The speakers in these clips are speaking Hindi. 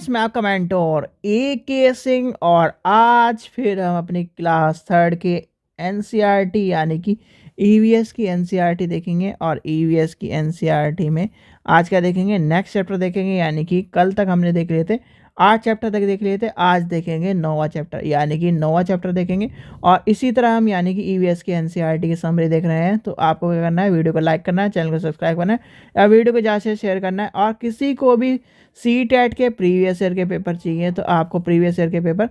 फ्रेंड्स, मैं आपका मेंटोर ए के सिंह और आज फिर हम अपनी क्लास थर्ड के एनसीईआरटी यानी कि ईवीएस की एनसीईआरटी देखेंगे। और ईवीएस की एनसीईआरटी में आज क्या देखेंगे, नेक्स्ट चैप्टर देखेंगे। यानी कि कल तक हमने देख लिए थे 8 चैप्टर तक देख लिए थे, आज देखेंगे 9वां चैप्टर यानी कि 9वां चैप्टर देखेंगे। और इसी तरह हम यानी कि ईवीएस की एनसीईआरटी की समरी देख रहे हैं। तो आपको क्या करना है, वीडियो को लाइक करना है, चैनल को सब्सक्राइब करना है, या वीडियो को ज़्यादा से शेयर करना है। और किसी को भी सीटेट के प्रीवियस ईयर के पेपर चाहिए तो आपको प्रीवियस ईयर के पेपर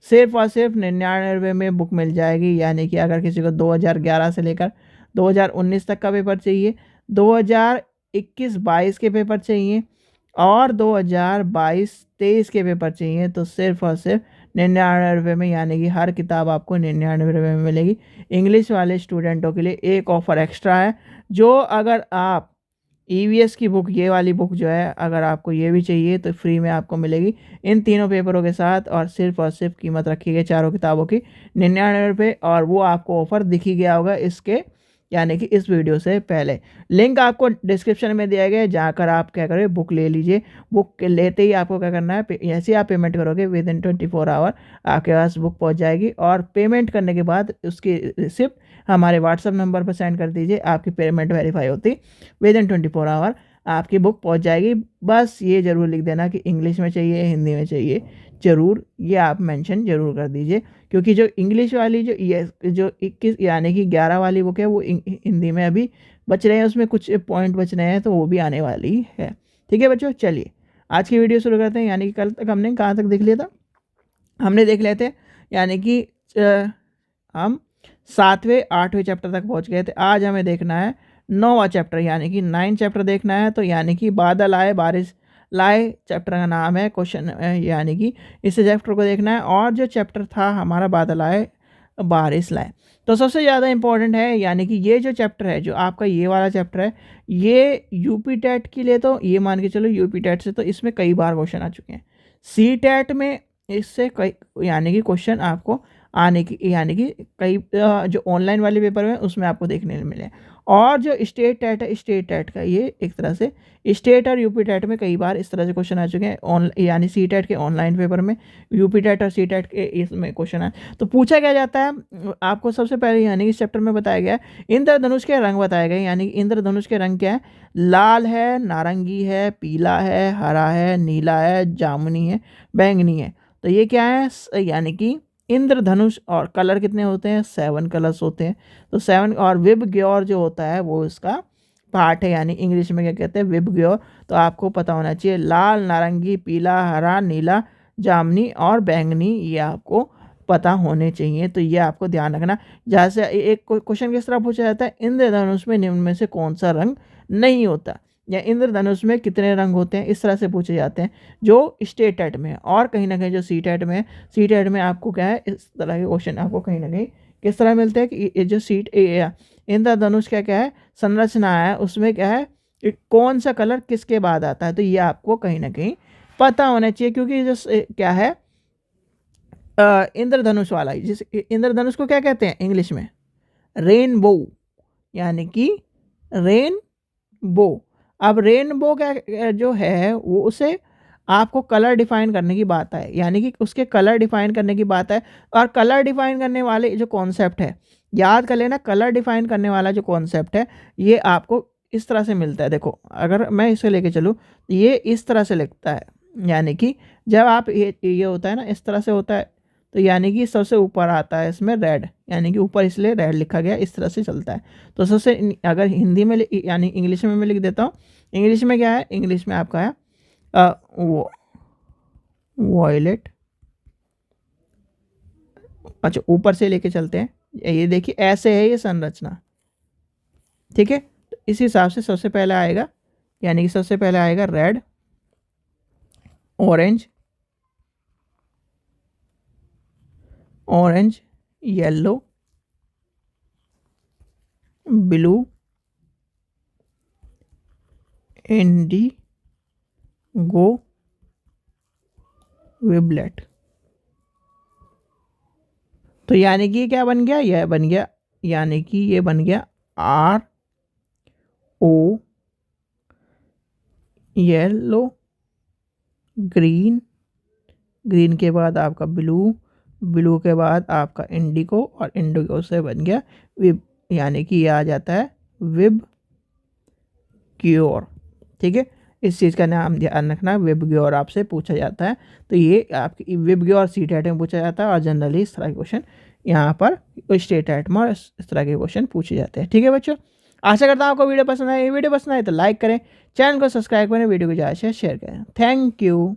सिर्फ और सिर्फ 99 में बुक मिल जाएगी। यानी कि अगर किसी को 2011 से लेकर 2019 तक का पेपर चाहिए, 2021-22 के पेपर चाहिए और 2022-23 के पेपर चाहिए तो सिर्फ और सिर्फ 99 में, यानी कि हर किताब आपको 99 में मिलेगी। इंग्लिश वाले स्टूडेंटों के लिए एक ऑफ़र एक्स्ट्रा है, जो अगर आप ईवीएस की बुक, ये वाली बुक जो है, अगर आपको ये भी चाहिए तो फ्री में आपको मिलेगी इन तीनों पेपरों के साथ। और सिर्फ कीमत रखी गई चारों किताबों की 99 और वो आपको ऑफ़र दिख ही गया होगा इसके, यानी कि इस वीडियो से पहले। लिंक आपको डिस्क्रिप्शन में दिया गया है, जाकर आप क्या करें, बुक ले लीजिए। बुक लेते ही आपको क्या करना है, जैसे आप पेमेंट करोगे विद इन 24 आवर आपके पास बुक पहुंच जाएगी। और पेमेंट करने के बाद उसकी रिसिप्ट हमारे व्हाट्सअप नंबर पर सेंड कर दीजिए। आपकी पेमेंट वेरीफाई होती विद इन 24 आवर आपकी बुक पहुंच जाएगी। बस ये ज़रूर लिख देना कि इंग्लिश में चाहिए, हिंदी में चाहिए, ज़रूर ये आप मेंशन ज़रूर कर दीजिए। क्योंकि जो इंग्लिश वाली जो 21 यानी कि 11 वाली बुक है वो हिंदी में अभी बच रहे हैं, उसमें कुछ पॉइंट बच रहे हैं तो वो भी आने वाली है। ठीक है बच्चों, चलिए आज की वीडियो शुरू करते हैं। यानी कि कल तक हमने कहाँ तक देख लिया था, हमने देख लेते हैं यानी कि हम 7वें-8वें चैप्टर तक पहुंच गए थे। आज हमें देखना है 9वां चैप्टर यानी कि 9 चैप्टर देखना है। तो यानी कि बादल आए बारिश लाए चैप्टर का नाम है, क्वेश्चन यानी कि इस चैप्टर को देखना है। और जो चैप्टर था हमारा बादल आए बारिश लाए, तो सबसे ज़्यादा इम्पोर्टेंट है। यानी कि ये जो चैप्टर है, जो आपका ये वाला चैप्टर है, ये यूपी टेट के लिए, तो ये मान के चलो यूपी टेट से तो इसमें कई बार क्वेश्चन आ चुके हैं। सी टेट में इससे कई यानी कि क्वेश्चन आपको आने की, यानी कि कई जो ऑनलाइन वाले पेपर में उसमें आपको देखने मिले। और जो स्टेट टेट है, स्टेट टेट का ये एक तरह से स्टेट और यूपी टेट में कई बार इस तरह से क्वेश्चन आ चुके हैं। यानी सी टेट के ऑनलाइन पेपर में यूपी टेट और सी टेट के इसमें क्वेश्चन आए। तो पूछा क्या जाता है आपको सबसे पहले, यानी कि इस चैप्टर में बताया गया है इंद्रधनुष के रंग बताए गए। यानी कि इंद्रधनुष के रंग क्या है, लाल है, नारंगी है, पीला है, हरा है, नीला है, जामुनी है, बैंगनी है। तो ये क्या है, यानी कि इंद्रधनुष। और कलर कितने होते हैं, 7 कलर्स होते हैं। तो 7, और विब ग्योर जो होता है वो इसका पार्ट है, यानी इंग्लिश में क्या कहते हैं, विब ग्योर। तो आपको पता होना चाहिए, लाल, नारंगी, पीला, हरा, नीला, जामुनी और बैंगनी, ये आपको पता होने चाहिए। तो ये आपको ध्यान रखना। जैसे एक क्वेश्चन किस तरह पूछा जाता है, इंद्रधनुष में निम्न में से कौन सा रंग नहीं होता, या इंद्रधनुष में कितने रंग होते हैं, इस तरह से पूछे जाते हैं जो स्टेट टेट में है। और कहीं ना कहीं जो सी टेट में है, सी टेट में आपको क्या है, इस तरह के क्वेश्चन आपको कहीं ना कहीं किस तरह मिलते हैं कि ये जो इंद्रधनुष क्या क्या है, संरचना है, उसमें क्या है, कौन सा कलर किसके बाद आता है। तो ये आपको कहीं ना कहीं पता होना चाहिए। क्योंकि जो क्या है, इंद्रधनुष वाला, जिस इंद्रधनुष को क्या कहते हैं इंग्लिश में, रेनबो, यानी कि रेनबो। अब रेनबो का जो है वो उसे आपको कलर डिफाइन करने की बात है, यानी कि उसके कलर डिफाइन करने की बात है। और कलर डिफाइन करने वाले जो कॉन्सेप्ट है, याद कर लेना, कलर डिफाइन करने वाला जो कॉन्सेप्ट है ये आपको इस तरह से मिलता है। देखो अगर मैं इसे लेके चलूँ, ये इस तरह से लिखता है। यानी कि जब आप ये होता है ना, इस तरह से होता है, तो यानी कि सबसे ऊपर आता है इसमें रेड, यानी कि ऊपर इसलिए रेड लिखा गया, इस तरह से चलता है। तो सबसे अगर हिंदी में यानी इंग्लिश में मैं लिख देता हूँ, इंग्लिश में क्या है, इंग्लिश में आपका है वो वॉयलेट। अच्छा, ऊपर से लेके चलते हैं, ये देखिए ऐसे है ये संरचना। ठीक है, तो इस हिसाब से सबसे पहले आएगा, यानी कि सबसे पहले आएगा red, orange, orange, yellow, blue, indigo, violet. तो यानी कि क्या बन गया, यह बन गया, यानी कि ये बन गया RO, येलो, ग्रीन, ग्रीन के बाद आपका ब्लू, ब्लू के बाद आपका इंडिगो और इंडिगो से बन गया विब, यानी कि ये आ जाता है विब ग्योर। ठीक है, इस चीज़ का नाम ध्यान रखना, विब ग्योर आपसे पूछा जाता है। तो ये आपकी विब ग्योर सीटेट में पूछा जाता है और जनरली इस तरह के क्वेश्चन यहाँ पर स्टेट एट में इस तरह के क्वेश्चन पूछे जाते हैं। ठीक है बच्चों, आशा करता हूँ आपको वीडियो पसंद आए। वीडियो पसंद आए तो लाइक करें, चैनल को सब्सक्राइब करें, वीडियो को ज़्यादा से शेयर करें। Thank you.